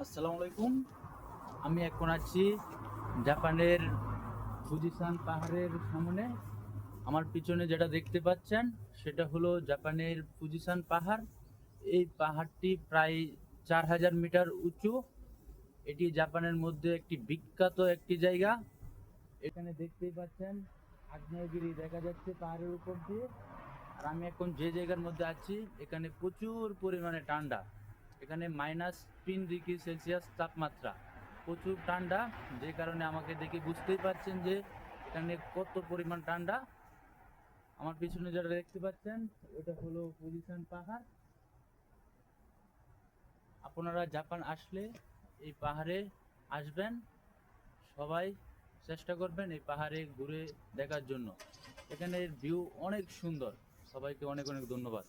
আসসালামু আলাইকুম। আমি এখন আছি জাপানের ফুজিসান পাহাড়ের সামনে। আমার পিছনে যেটা দেখতে পাচ্ছেন সেটা হলো জাপানের ফুজিসান পাহাড়। এই পাহাড়টি প্রায় 4000 মিটার উঁচু। এটি জাপানের মধ্যে একটি বিখ্যাত একটি জায়গা। এখানে দেখতেই পাচ্ছেন আগ্নেয়গিরি দেখা যাচ্ছে পাহাড়ের উপর দিয়ে। আর আমি এখন যে জায়গার মধ্যে আছি এখানে প্রচুর পরিমাণে ঠান্ডা। এখানে -3 ডিগ্রি সেলসিয়াস তাপমাত্রা, প্রচুর ঠান্ডা। যে কারণে আমাকে দেখে বুঝতেই পারছেন যে এখানে কত পরিমাণ ঠান্ডা। আমার পিছনে যেটা দেখতে পাচ্ছেন ওটা হলো পজিশন পাহাড়। আপনারা জাপান আসলে এই পাহাড়ে আসবেন, সবাই চেষ্টা করবেন এই পাহাড়ে ঘুরে দেখার জন্য। এখানের ভিউ অনেক সুন্দর। সবাইকে অনেক অনেক ধন্যবাদ।